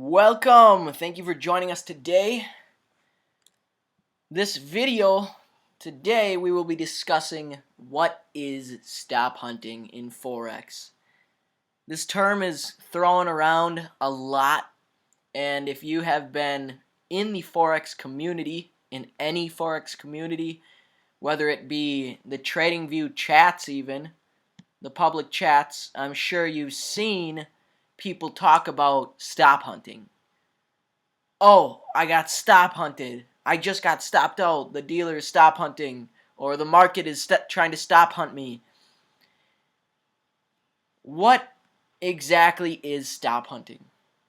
Welcome! Thank you for joining us today. This video, today we will be discussing what is stop hunting in Forex. This term is thrown around a lot, and if you have been in the Forex community, in any Forex community, whether it be the TradingView chats even, the public chats, I'm sure you've seen people talk about stop hunting. Oh, I got stop hunted. I just got stopped out. The dealer is stop hunting, or the market is trying to stop hunt me. What exactly is stop hunting?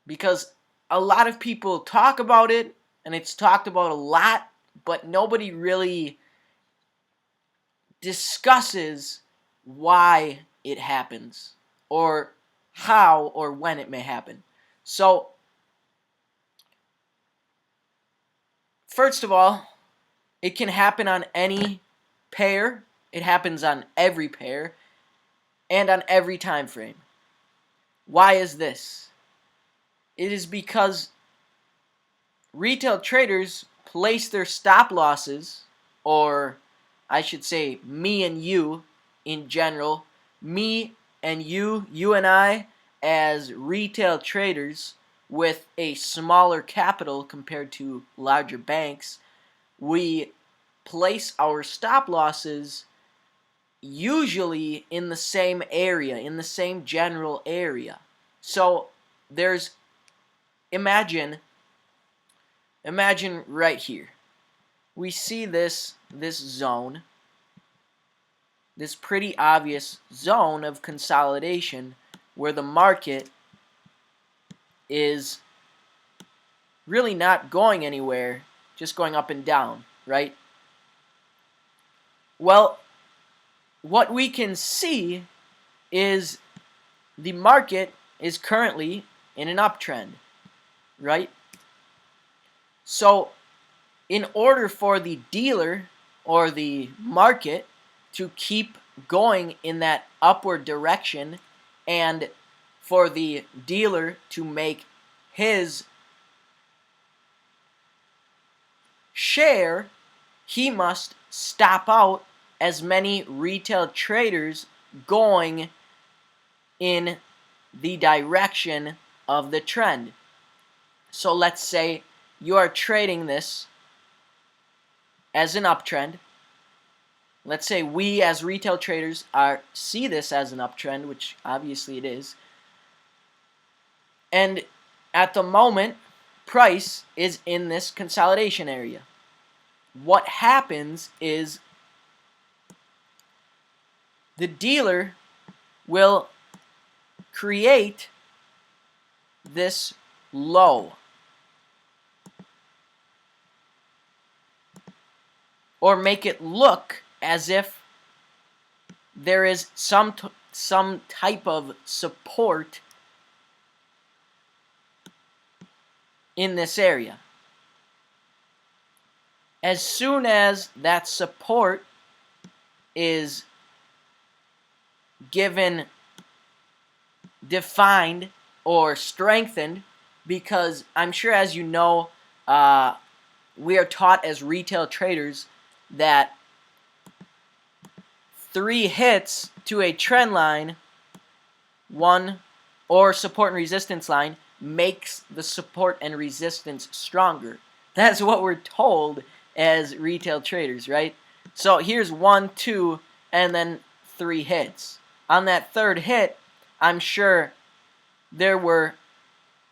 Because a lot of people talk about it, and it's talked about a lot, but nobody really discusses why it happens, or how or when it may happen. So, first of all, it can happen on any pair. It happens on every pair and on every time frame. Why is this? It is because retail traders place their stop losses, or I should say me and you in general, me and you and I as retail traders with a smaller capital compared to larger banks, we place our stop losses usually in the same area, in the same general area. So there's, imagine right here. We see this zone, this pretty obvious zone of consolidation where the market is really not going anywhere, just going up and down, right? Well, what we can see is the market is currently in an uptrend, right? So in order for the dealer or the market to keep going in that upward direction, and for the dealer to make his share, he must stop out as many retail traders going in the direction of the trend. So let's say you are trading this as an uptrend. Let's say we as retail traders see this as an uptrend, which obviously it is. And at the moment, price is in this consolidation area. What happens is the dealer will create this low, or make it look as if there is some type of support in this area. As soon as that support is defined or strengthened, because I'm sure, as you know, we are taught as retail traders that 3 hits to a trend line, one or support and resistance line, makes the support and resistance stronger. That's what we're told as retail traders, right? So here's 1, 2, and then 3 hits. On that third hit, I'm sure there were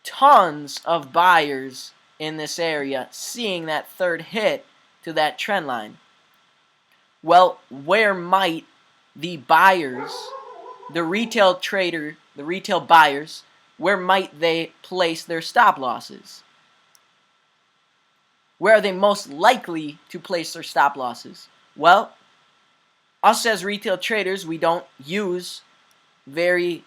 tons of buyers in this area seeing that third hit to that trend line. Well, where might the buyers, the retail trader, the retail buyers, where might they place their stop losses? Where are they most likely to place their stop losses? Well, us as retail traders, we don't use very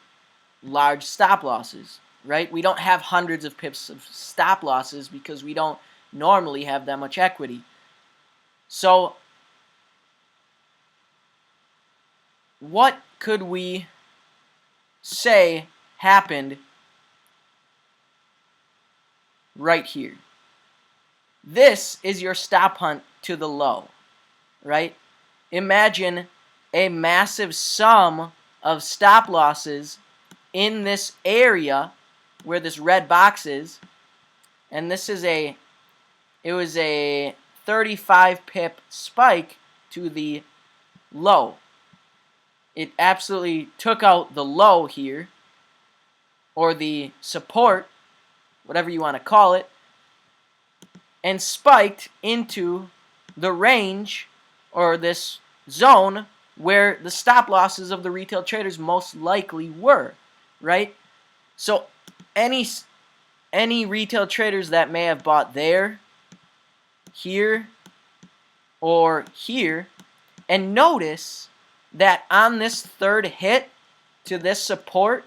large stop losses, right? We don't have hundreds of pips of stop losses because we don't normally have that much equity. So what could we say happened right here. This is your stop hunt to the low, right? Imagine a massive sum of stop losses in this area where this red box is, and this is it was a 35 pip spike to the low. It absolutely took out the low here, or the support, whatever you want to call it, and spiked into the range, or this zone, where the stop losses of the retail traders most likely were, right? So any retail traders that may have bought there, here, or here, and notice that on this third hit to this support,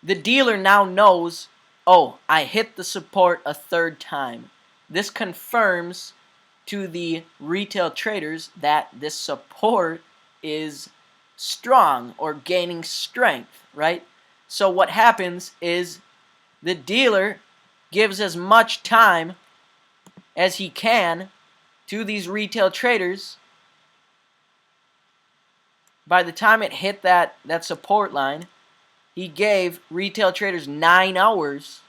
the dealer now knows, oh, I hit the support a third time. This confirms to the retail traders that this support is strong or gaining strength, right? So what happens is the dealer gives as much time as he can to these retail traders. By the time it hit that support line, he gave retail traders 9 hours,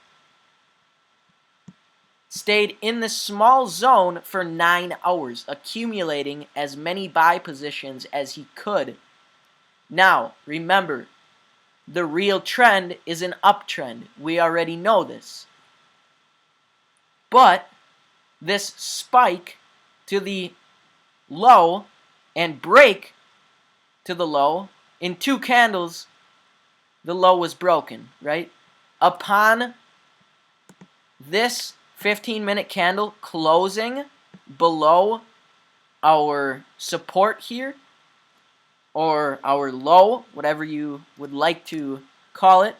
stayed in this small zone for 9 hours, accumulating as many buy positions as he could. Now, remember, the real trend is an uptrend. We already know this. But this spike to the low and break to the low, in 2 candles, the low was broken, right? Upon this 15-minute candle closing below our support here, or our low, whatever you would like to call it,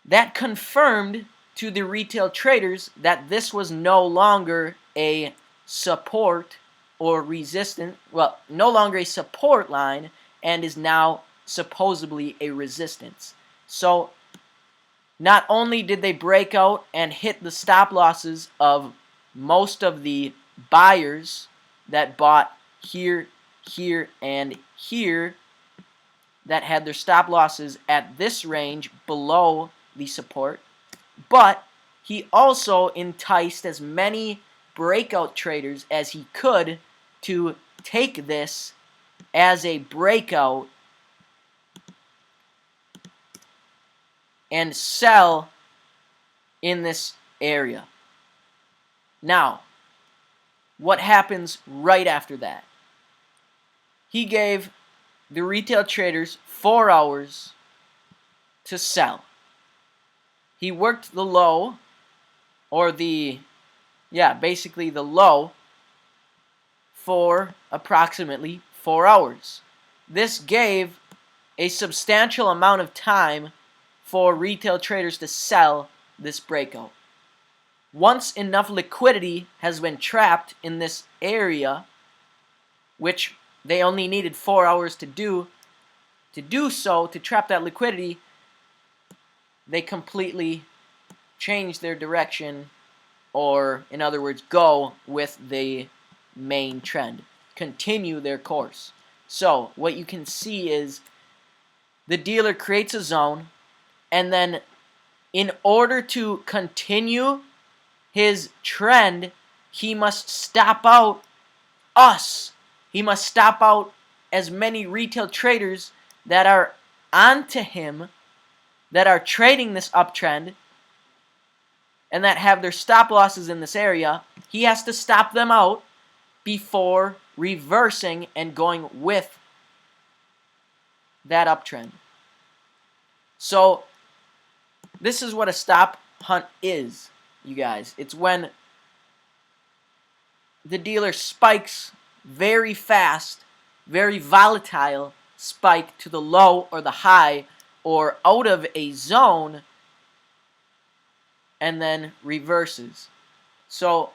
that confirmed to the retail traders that this was no longer a support or resistance, well, no longer a support line, and is now supposedly a resistance. So not only did they break out and hit the stop losses of most of the buyers that bought here, here, and here, that had their stop losses at this range below the support, but he also enticed as many breakout traders as he could to take this as a breakout and sell in this area. Now, what happens right after that? He gave the retail traders 4 hours to sell. He worked the low, or basically the low, for approximately 4 hours. This gave a substantial amount of time for retail traders to sell this breakout. Once enough liquidity has been trapped in this area, which they only needed 4 hours to do so, to trap that liquidity, they completely change their direction, or in other words, go with the main trend, continue their course. So what you can see is the dealer creates a zone, and then in order to continue his trend, he must stop out us. He must stop out as many retail traders that are onto him, that are trading this uptrend, and that have their stop losses in this area. He has to stop them out before reversing and going with that uptrend. So this is what a stop hunt is, you guys. It's when the dealer spikes very fast, very volatile spike to the low or the high or out of a zone, and then reverses. So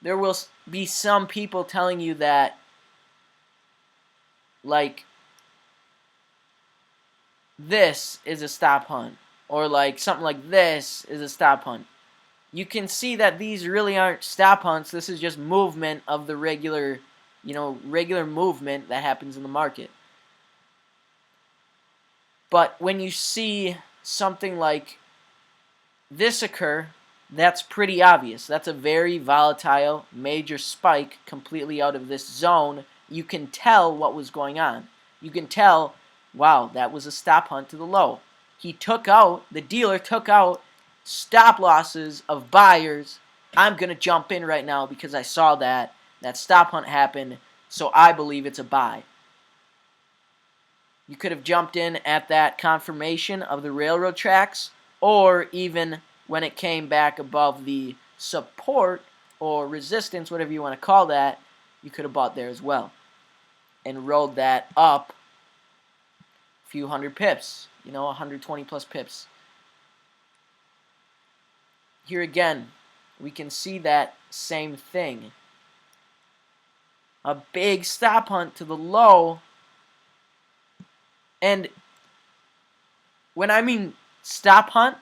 there will be some people telling you that, like, this is a stop hunt. or like something like this is a stop hunt. You can see that these really aren't stop hunts. This is just movement of the regular, regular movement that happens in the market. But when you see something like this occur, that's pretty obvious. That's a very volatile major spike completely out of this zone. You can tell what was going on. You can tell, wow, that was a stop hunt to the low. The dealer took out stop losses of buyers. I'm going to jump in right now because I saw that stop hunt happened, so I believe it's a buy. You could have jumped in at that confirmation of the railroad tracks, or even when it came back above the support or resistance, whatever you want to call that, you could have bought there as well and rolled that up a few hundred pips, 120 plus pips. Here again, we can see that same thing. A big stop hunt to the low. And when I mean stop hunt,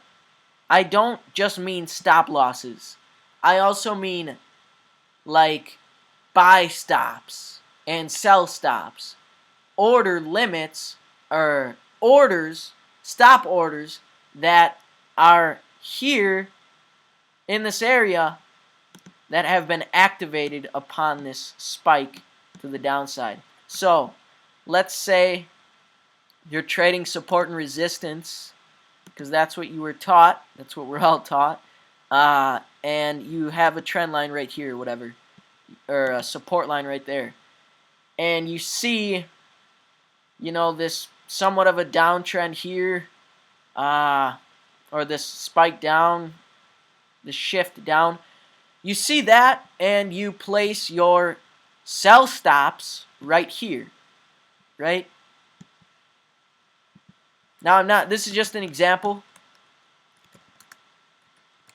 I don't just mean stop losses. I also mean like buy stops and sell stops, order limits, or orders, stop orders that are here in this area that have been activated upon this spike to the downside. So let's say you're trading support and resistance, because that's what you were taught. That's what we're all taught. And you have a trend line right here, whatever, or a support line right there. And you see, this somewhat of a downtrend here, or this spike down, the shift down. You see that, and you place your sell stops right here, right? Now this is just an example.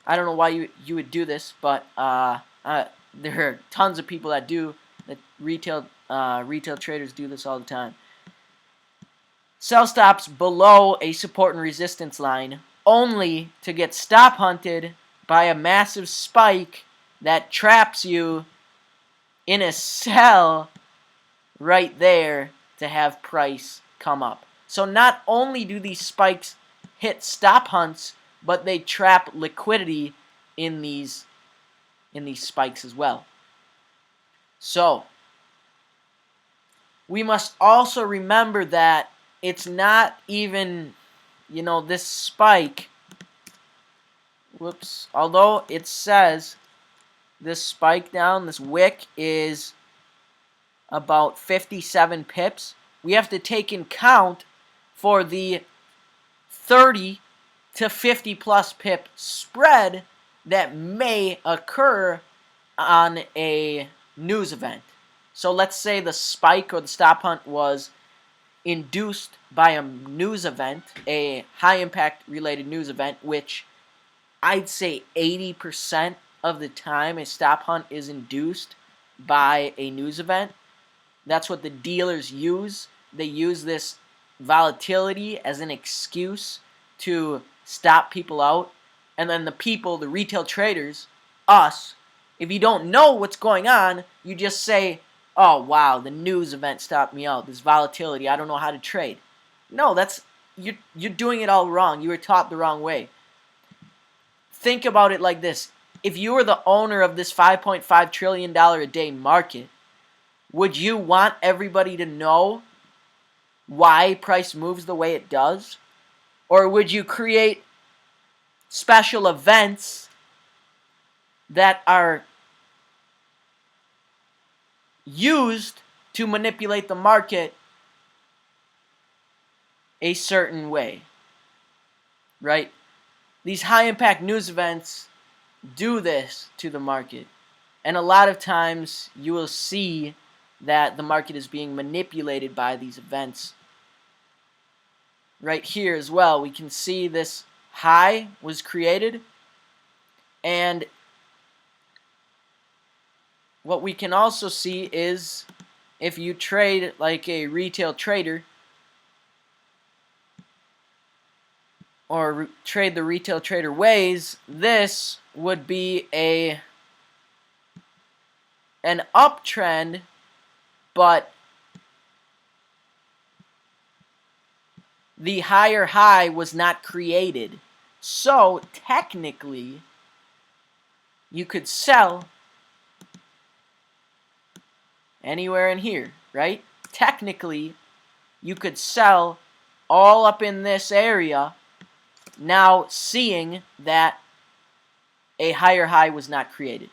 I don't know why you would do this, but there are tons of people that do. That retail traders do this all the time. Sell stops below a support and resistance line, only to get stop hunted by a massive spike that traps you in a sell right there to have price come up. So not only do these spikes hit stop hunts, but they trap liquidity in these spikes as well. So we must also remember that it's not even, this spike, although it says this spike down, this wick is about 57 pips, we have to take in count for the 30 to 50 plus pip spread that may occur on a news event. So let's say the spike or the stop hunt was induced by a news event, a high impact related news event, which I'd say 80% of the time a stop hunt is induced by a news event. That's what the dealers use. They use this volatility as an excuse to stop people out. And then the people, the retail traders, us, if you don't know what's going on, you just say, oh, wow, the news event stopped me out. This volatility, I don't know how to trade. No, you're doing it all wrong. You were taught the wrong way. Think about it like this. If you were the owner of this $5.5 trillion a day market, would you want everybody to know why price moves the way it does? Or would you create special events that are used to manipulate the market a certain way, right? These high impact news events do this to the market, and a lot of times you will see that the market is being manipulated by these events. Right here as well, we can see this high was created, and what we can also see is if you trade like a retail trader or trade the retail trader ways, this would be an uptrend, but the higher high was not created. So technically, you could sell anywhere in here, right? Technically, you could sell all up in this area, now seeing that a higher high was not created.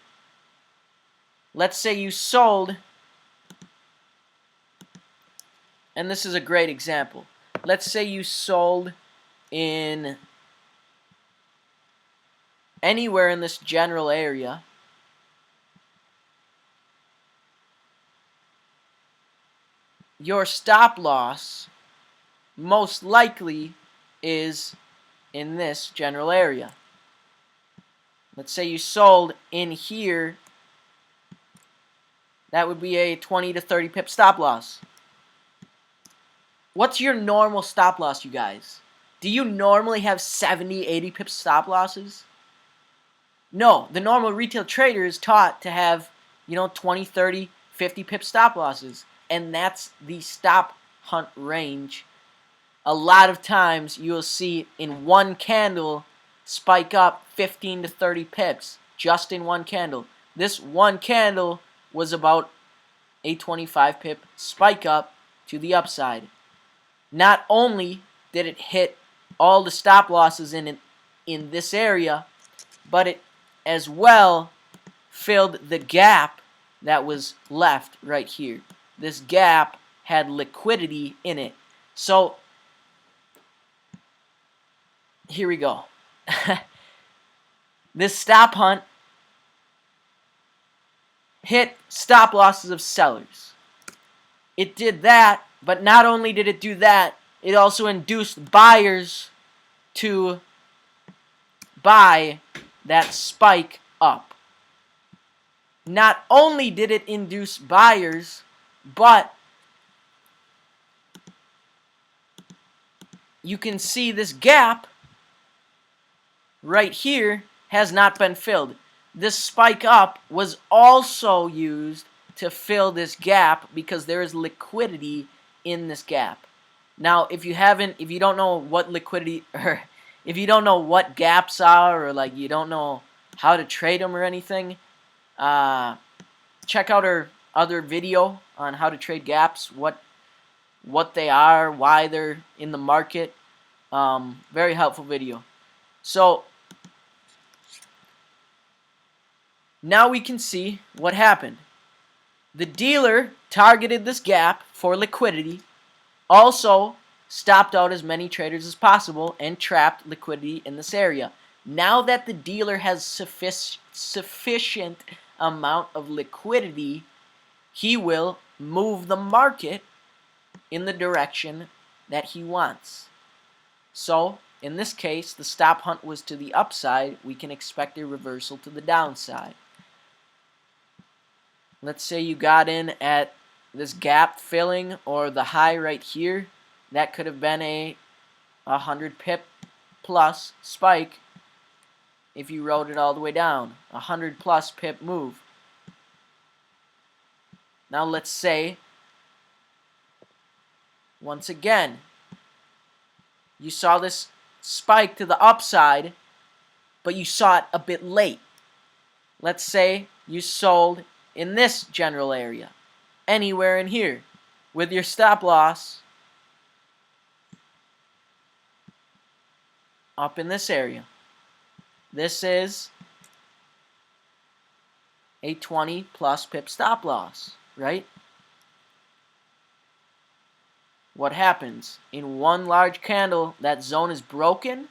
Let's say you sold, and this is a great example. Let's say you sold in anywhere in this general area. Your stop loss most likely is in this general area. Let's say you sold in here. That would be a 20 to 30 pip stop loss. What's your normal stop loss, you guys? Do you normally have 70, 80 pip stop losses? No, the normal retail trader is taught to have, 20, 30, 50 pip stop losses. And that's the stop hunt range. A lot of times you'll see in one candle spike up 15 to 30 pips just in one candle. This one candle was about a 25 pip spike up to the upside. Not only did it hit all the stop losses in this area, but it as well filled the gap that was left right here. This gap had liquidity in it. So here we go. This stop hunt hit stop losses of sellers. It did that, but not only did it do that, it also induced buyers to buy that spike up. Not only did it induce buyers, but you can see this gap right here has not been filled. This spike up was also used to fill this gap because there is liquidity in this gap. Now, if you don't know what liquidity, or if you don't know what gaps are, or like you don't know how to trade them or anything, check out our other video on how to trade gaps, what they are, why they're in the market. Very helpful video. So now we can see what happened. The dealer targeted this gap for liquidity, also stopped out as many traders as possible, and trapped liquidity in this area. Now that the dealer has sufficient amount of liquidity, he will move the market in the direction that he wants. So, in this case, the stop hunt was to the upside. We can expect a reversal to the downside. Let's say you got in at this gap filling or the high right here. That could have been a 100 pip plus spike if you rode it all the way down. 100 plus pip move. Now let's say, once again, you saw this spike to the upside, but you saw it a bit late. Let's say you sold in this general area, anywhere in here, with your stop loss up in this area. This is a 20 plus pip stop loss, right? What happens? In one large candle, that zone is broken,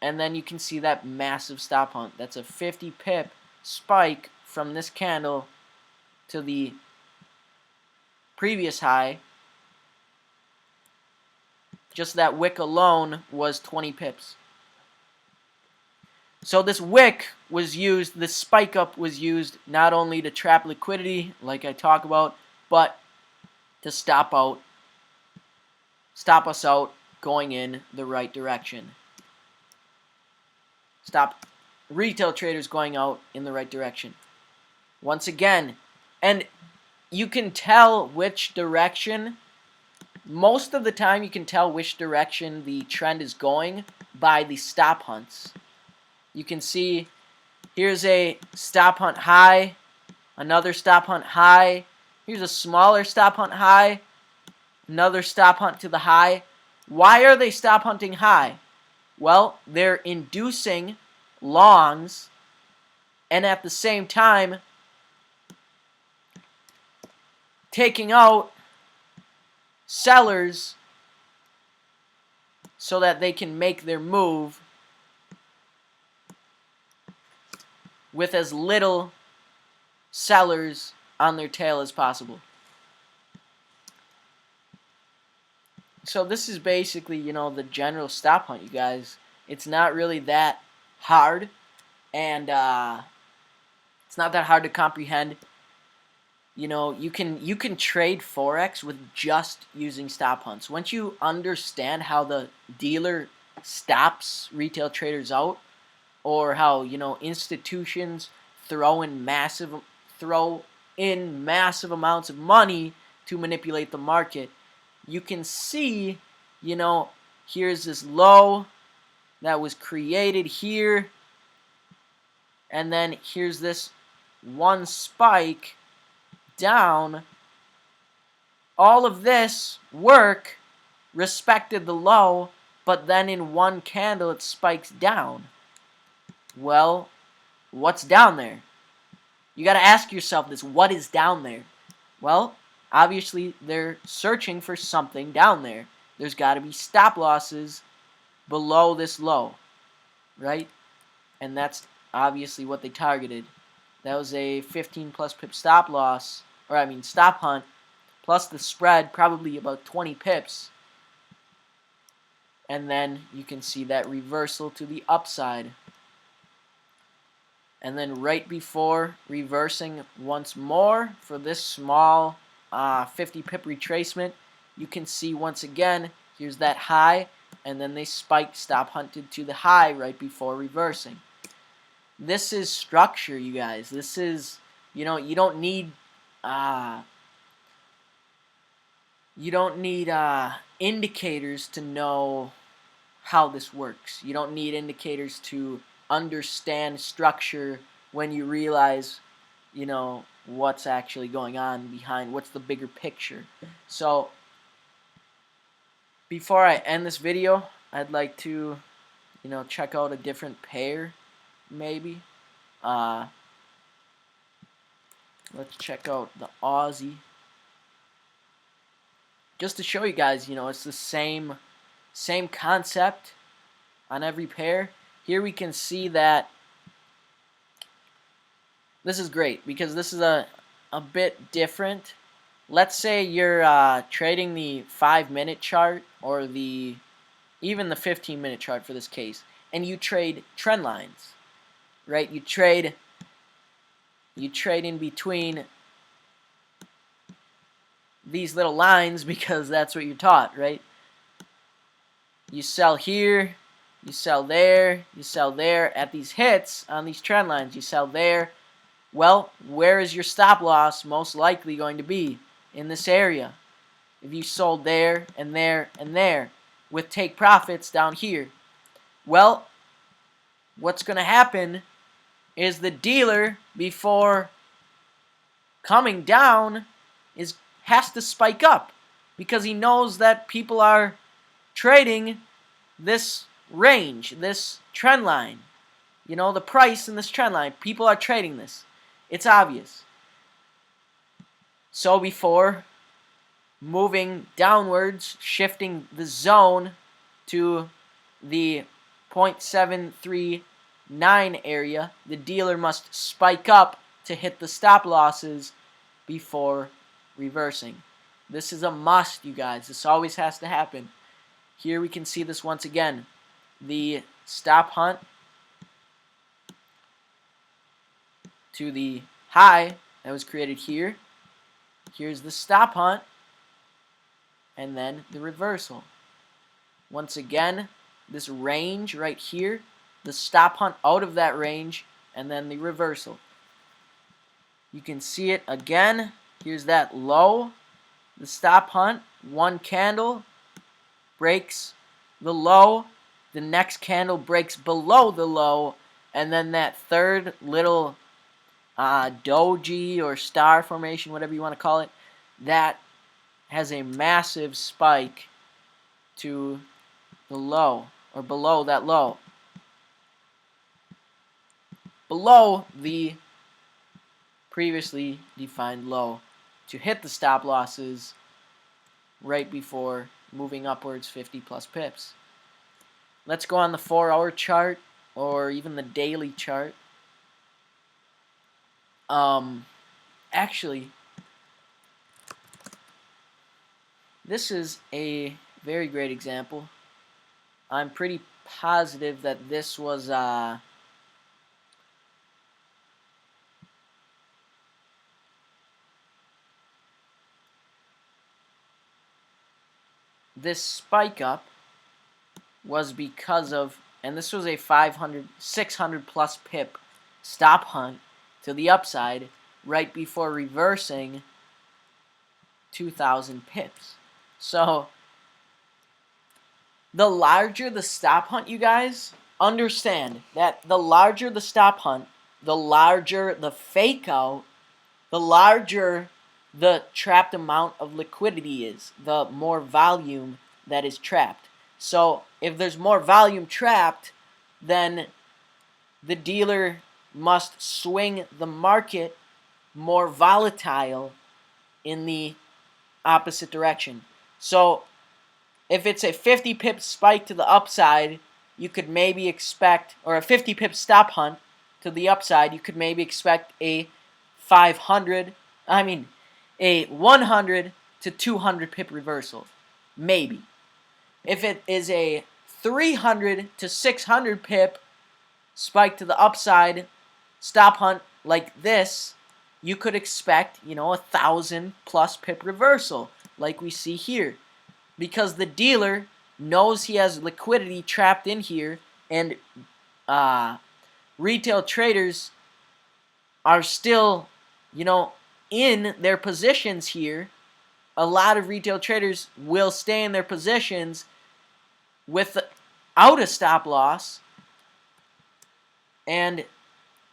and then you can see that massive stop hunt. That's a 50 pip spike from this candle to the previous high. Just that wick alone was 20 pips. So this wick was used, this spike up was used not only to trap liquidity, like I talk about, but to stop us out going in the right direction. Stop retail traders going out in the right direction. Once again, and you can tell which direction, most of the time you can tell which direction the trend is going by the stop hunts. You can see here's a stop hunt high, another stop hunt high, here's a smaller stop hunt high, another stop hunt to the high. Why are they stop hunting high? Well, they're inducing longs and at the same time taking out sellers so that they can make their move with as little sellers on their tail as possible. So this is basically, you know, the general stop hunt, you guys. It's not really that hard, and it's not that hard to comprehend. You know, you can trade Forex with just using stop hunts. Once you understand how the dealer stops retail traders out, or how, you know, institutions throw in massive amounts of money to manipulate the market, you can see, you know, here's this low that was created here, and then here's this one spike down. All of this work respected the low, but then in one candle it spikes down. Well, what's down there? You got to ask yourself this: what is down there? Well, obviously they're searching for something down there. There's got to be stop losses below this low, right? And that's obviously what they targeted. That was a 15 plus pip stop loss, or I mean stop hunt, plus the spread, probably about 20 pips. And then you can see that reversal to the upside. And then right before reversing once more for this small 50 pip retracement, you can see once again, here's that high, and then they spiked, stop hunted to the high right before reversing. This is structure, you guys. This is, you know, you don't need indicators to know how this works. You don't need indicators to understand structure when you realize, you know, what's actually going on behind, what's the bigger picture. So before I end this video, I'd like to, you know, check out a different pair, maybe. Let's check out the Aussie. Just to show you guys, you know, it's the same concept on every pair. Here we can see that this is great because this is a bit different. Let's say you're trading the 5-minute chart or even the 15-minute chart for this case, and you trade trend lines, right? You trade in between these little lines because that's what you're taught, right? You sell here, you sell there, you sell there. At these hits on these trend lines, you sell there. Well, where is your stop loss most likely going to be? In this area. If you sold there and there and there with take profits down here. Well, what's going to happen is the dealer, before coming down, has to spike up because he knows that people are trading this range, this trend line. You know, the price in this trend line. People are trading this. It's obvious. So before moving downwards, shifting the zone to the 0.739 area, the dealer must spike up to hit the stop losses before reversing. This is a must, you guys. This always has to happen. Here we can see this once again. The stop hunt to the high that was created here. Here's the stop hunt, and then the reversal. once again, this range right here, the stop hunt out of that range, and then the reversal. You can see it again. Here's that low, the stop hunt, one candle breaks the low, the next candle breaks below the low, and then that third little doji or star formation, whatever you want to call it, that has a massive spike to the low, or below that low, below the previously defined low, to hit the stop losses right before moving upwards 50 plus pips. Let's go on the 4-hour chart or even the daily chart. Actually, this is a very great example. I'm pretty positive that this was this spike up was because of, and this was a 600 plus pip stop hunt to the upside right before reversing 2,000 pips. So the larger the stop hunt, you guys, understand that the larger the stop hunt, the larger the fake out, the larger the trapped amount of liquidity is, the more volume that is trapped. So if there's more volume trapped, then the dealer must swing the market more volatile in the opposite direction. So if it's a 50 pip spike to the upside, you could maybe expect, or a 50 pip stop hunt to the upside, you could maybe expect a 100 to 200 pip reversal. Maybe. If it is a 300 to 600 pip spike to the upside stop hunt like this, you could expect, 1,000 plus pip reversal like we see here, because the dealer knows he has liquidity trapped in here, and retail traders are still, in their positions here. A lot of retail traders will stay in their positions without a stop loss, and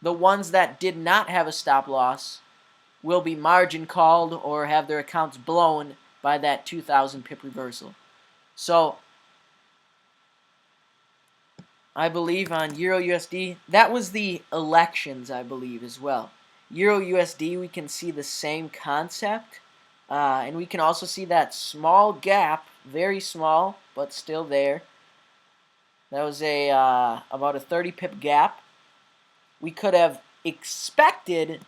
the ones that did not have a stop loss will be margin called or have their accounts blown by that 2,000 pip reversal. So I believe on EURUSD, that was the elections, I believe, as well. EURUSD, we can see the same concept, and we can also see that small gap, very small, but still there. That was a about a 30 pip gap. We could have expected,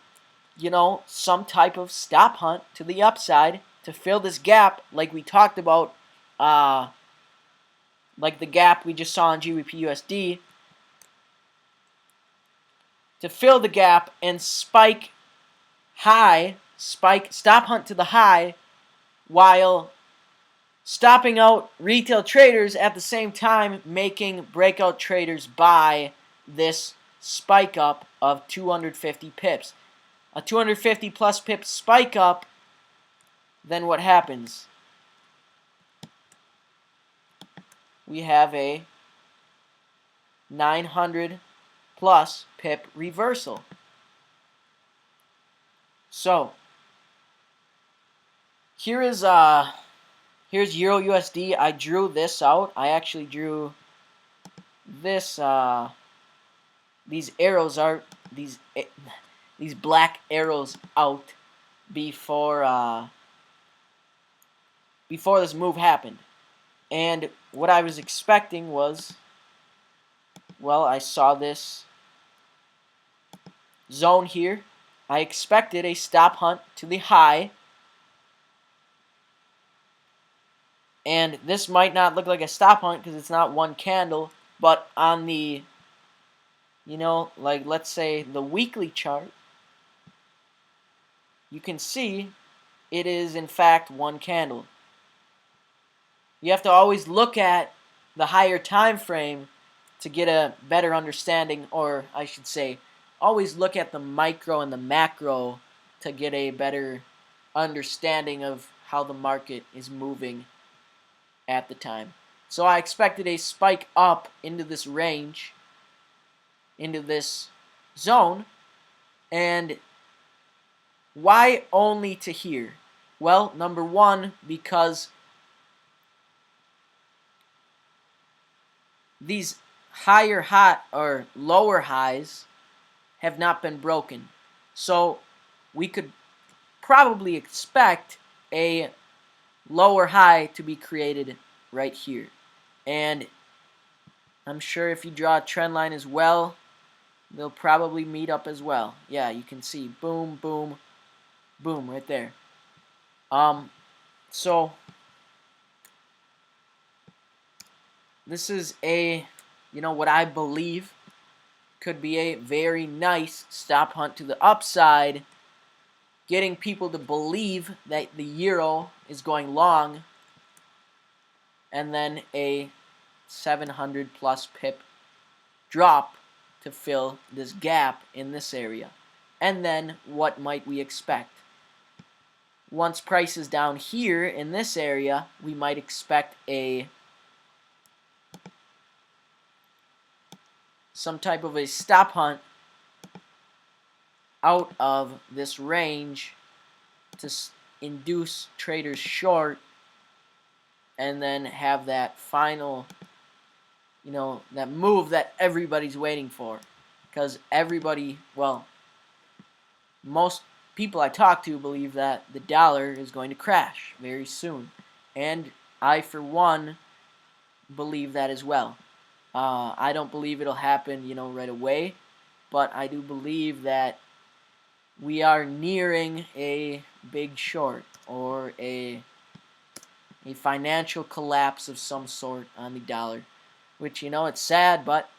some type of stop hunt to the upside to fill this gap, like we talked about, like the gap we just saw on GBP/USD, to fill the gap and spike stop hunt to the high, while stopping out retail traders at the same time, making breakout traders buy this spike up of 250 pips. A 250 plus pip spike up, then what happens? We have a 900 plus pip reversal. So here's EURUSD. I drew this out. I actually drew this. These arrows are these black arrows out before this move happened. And what I was expecting was, well, I saw this zone here. I expected a stop hunt to the high. And this might not look like a stop hunt because it's not one candle, but on the, like let's say the weekly chart, you can see it is in fact one candle. You have to always look at the higher time frame to get a better understanding, or I should say, always look at the micro and the macro to get a better understanding of how the market is moving at the time. So I expected a spike up into this range, into this zone, and why only to here? Well, number one, because these higher high or lower highs have not been broken. So we could probably expect a lower high to be created right here. And I'm sure if you draw a trend line as well, they'll probably meet up as well. Yeah, you can see boom, boom, boom right there. So this is a, what I believe could be a very nice stop hunt to the upside, getting people to believe that the euro is going long, and then a 700 plus pip drop to fill this gap in this area. And then what might we expect? Once price is down here in this area, we might expect some type of a stop hunt out of this range to induce traders short, and then have that final, that move that everybody's waiting for. Because everybody, well, most people I talk to believe that the dollar is going to crash very soon. And I, for one, believe that as well. I don't believe it'll happen, right away. But I do believe that we are nearing a big short, or a financial collapse of some sort on the dollar. Which, it's sad, but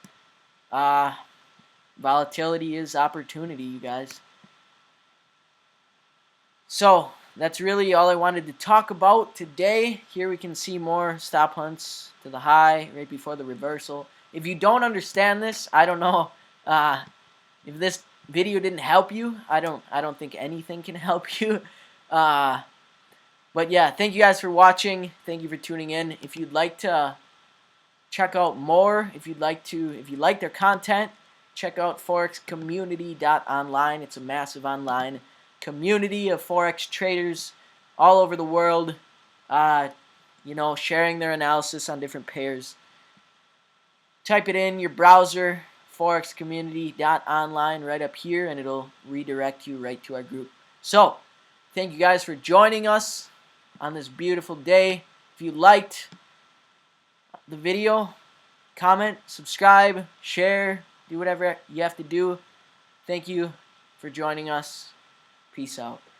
volatility is opportunity, you guys. So that's really all I wanted to talk about today. Here we can see more stop hunts to the high right before the reversal. If you don't understand this, I don't know if this video didn't help you. I don't think anything can help you. But yeah, thank you guys for watching. Thank you for tuning in. If you'd like to check out more, if you like their content, check out forexcommunity.online. It's a massive online community of Forex traders all over the world, sharing their analysis on different pairs. Type it in your browser, forexcommunity.online, right up here, and it'll redirect you right to our group. So, thank you guys for joining us on this beautiful day. If you liked the video, comment, subscribe, share, do whatever you have to do. Thank you for joining us. Peace out.